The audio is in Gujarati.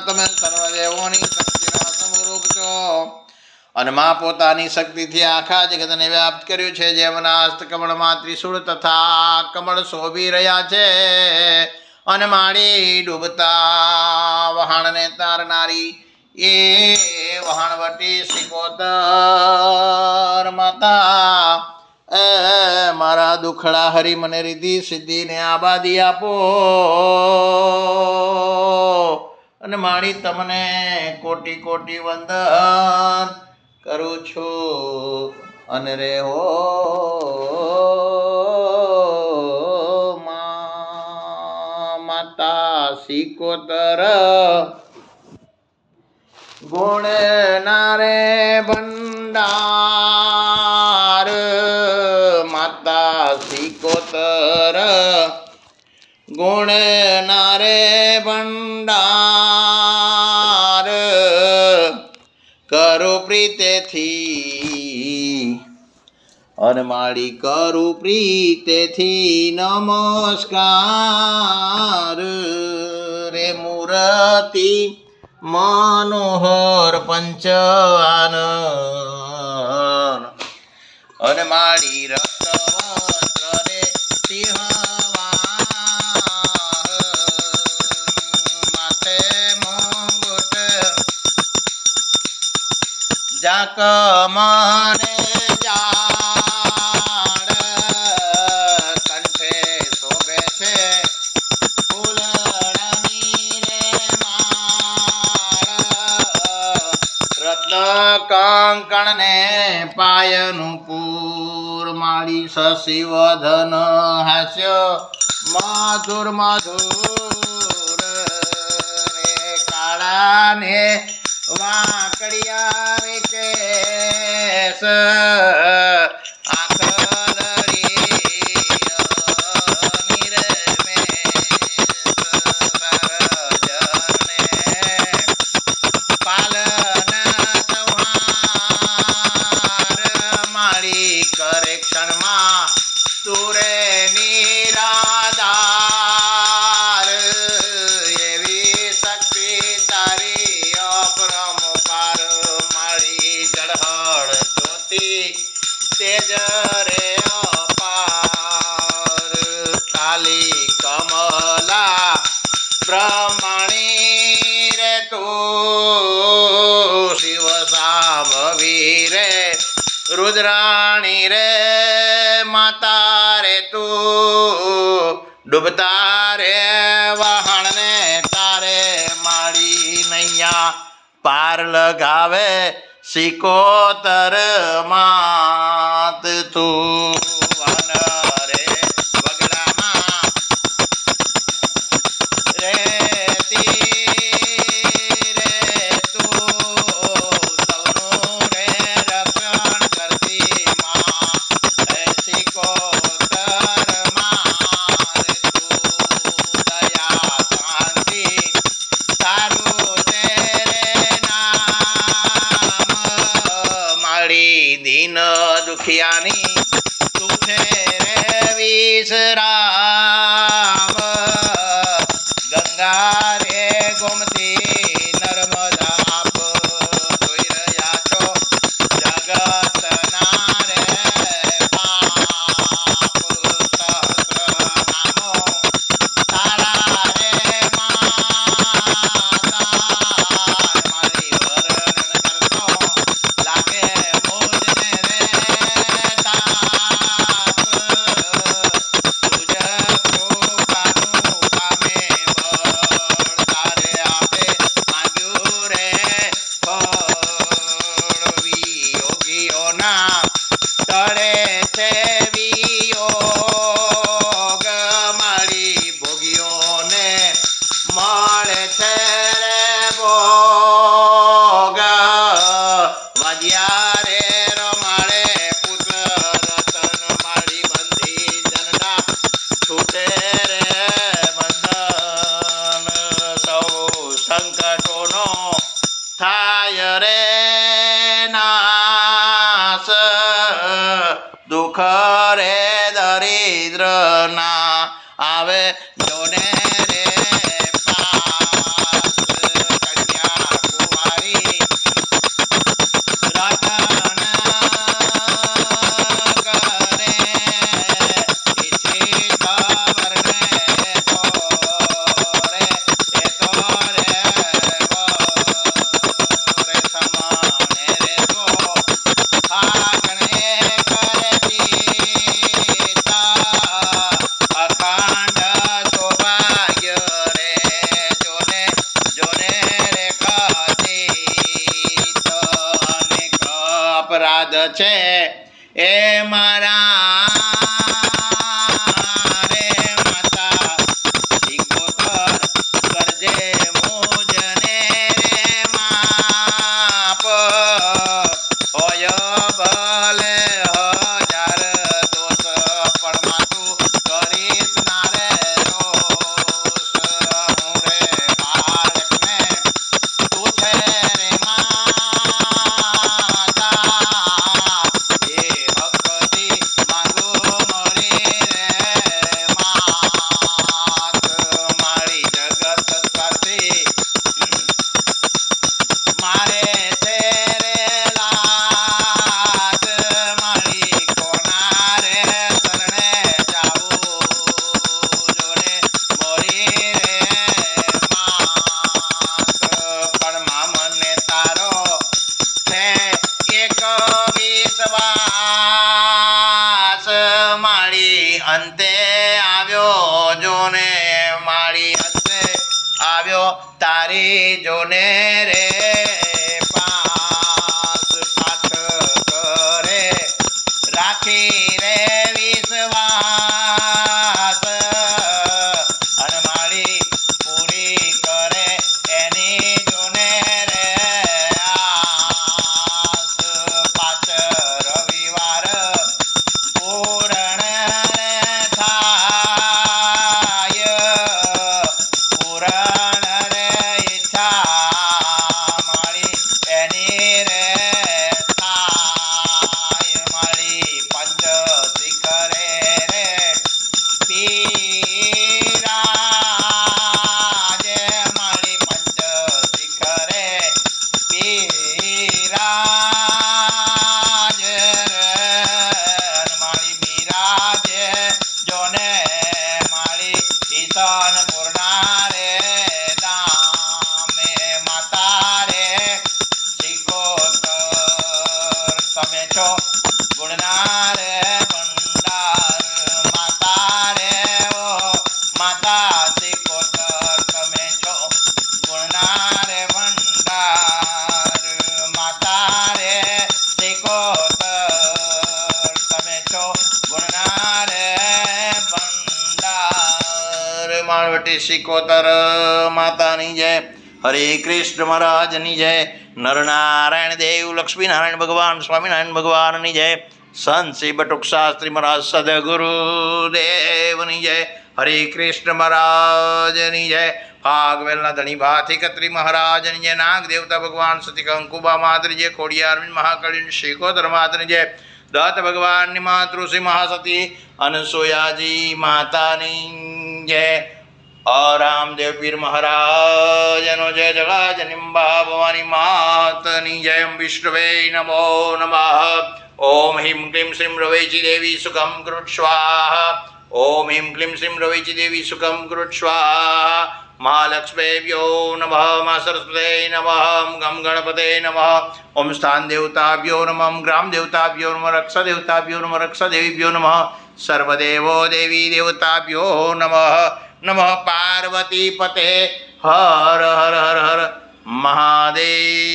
તમે સર્વદેવોની શક્તિના સમરૂપ છો અને માં પોતાની શક્તિથી આખા જગતને વ્યાપ્ત કર્યું છે. જેમના હસ્ત કમળમાં ત્રિશૂળ તથા કમળ શોભી રહ્યા છે અને માળી ડૂબતા વહાણને તારનારી એ વહાણવટી સિકોતર માતા, મારા દુખડા હરી મને રીધિ સિદ્ધિને આબાદી આપો અને મારી તમને કોટી કોટી વંદન કરું છું. અને રે હો માતા સિકોતર ગુણ નારે ભંડાર, માતા સિકોતર ગુણ નારે ભંડાર, કરું પ્રીતેથી અને માળી કરું પ્રીતેથી નમસ્કાર. રે મૂર્તિ મનોહર પંચઆનન અને માળી રક્તવસ્ત્ર રે સિંહવાહન, માથે મુંગુટ જાક મને જાડ, કંઠે શોભે છે ફૂલડાની રે માળ, રત્ન કંકણ ને પાયનું પૂર, માળી શશિવદન હાસ્ય મધુર મધુર, રે કાળા ને વાંકડિયા રે કેસ, તેજ રે અપાર, કાલી કમલા બ્રહ્મણી રે તું, શિવ સામવી રે રુદ્રાણી રે માતા રે તું, ડૂબતા રે વહાણને તારે માળી નૈયા પાર લગાવે સિકોતર માત તું. વન રે વગડામાં રેતી રે તું, સૌનું રે રક્ષણ કરતી માં, સિકોતર માં રે તું, દયા શાંતિ તારું દીન દુખિયાની તું છે રે વિશ્રામ, ગંગા રે ગોમતી નર્મદા આપ જોઈ રહ્યા છો જગતના રે પાપ, સહસ્રનામો તારા રે માતા, મારી વર્ણન કરતો લાગે દારિદ્ર ના આવે જોને રે પાસ કન્યા કુમારી રતન કરે ઈચ્છિત વર્ણે તો રે એ તો રે રે સમાને રે તો આગણે કરે પિતા અખંડ સૌભાગ્ય રે જોને જોને રે કથિત અનેક અપરાધ છે એ મારા રે માતા શીખોતર કરજે મુજને રે માપ હોય ભલે હજાર દોષ પણ માતું કરીશ ના રે રોષ હું રે બાળકને તું છે રે માતા એ હકથી માંગુ મળી રે માત મારી જગત સ્વાર્થી મારે છે રે લાજ મારી કોના રે શરણે જાવું જોને મોરી રે માત પણ મને તારો છે એક વિશ્વાસ મારી અંતે આવ્યો જોને મારી અંતે આવ્યો તારી જોને રે પાસ પાઠ કરે રાખી રે વિશ્વાસ અને મારી પૂરી કરે એની જોને રે આસ પાંચ રવિવાર પૂરણ રે થાય પૂરણ રે ઈચ્છા મારી એની રે થાય મારી પંચ શિખરે રે બિરાજે મારી પંચ શિખરે બિરાજે મારી બિરાજે જોને મારી ઈશાન પૂર્ણા રે દામે માતા રે શિકોતર તમે છો ગુણના રે ભંડાર માતા રે ઓ માતા શિકોતર તમે છો ગુણના રે ભંડાર માતા રે શિકોતર તમે છો ગુણના રે ભંડાર માળવટી શિકોતર માતાની જય હરે કૃષ્ણ મહારાજની જય નરનારાયણ દેવ લક્ષ્મીનારાયણ ભગવાન સ્વામિનારાયણ ભગવાનની જય સંત શ્રી બટુક શાસ્ત્રી મહારાજ સદગુરુદેવની જય હરે કૃષ્ણ મહારાજની જય ભાગવેલના ધણી ભાથી કત્રી મહારાજની જય નાગ દેવતા ભગવાન સતી કંકુબા માતરી જય ખોડિયાર મહાકળી શિકોતર માતની જય દત્ત ભગવાનની માતૃશ્રી મહાસતી અનસુયાજી માતાની જય રામદેવ પીર મહારાજનો જય જગાજનિમ્બા ભવાની માતની જય વિષ્ણવે નમો નમઃ ઓમ હિમ ક્લીમ શ્રીમ રવૈચી દેવી સુખમ કૃત સ્વાહા ઓમ હિમ ક્લીમ શ્રીમ રવૈચી દેવી સુખમ કૃત સ્વાહા મહાલક્ષ્મીભ્યો નમઃ મા સરસ્વતે નમઃ ગમ ગણપતે નમઃ ઓમ સ્થાન દેવતાભ્યો નમઃ ગ્રામ દેવતાભ્યો નમઃ રક્ષ દેવતાભ્યો નમઃ રક્ષ દેવીભ્યો નમઃ સર્વદેવો દેવી દેવતાભ્યો નમઃ નમઃ પાર્વતી પતે હર હર હર હર મહાદેવ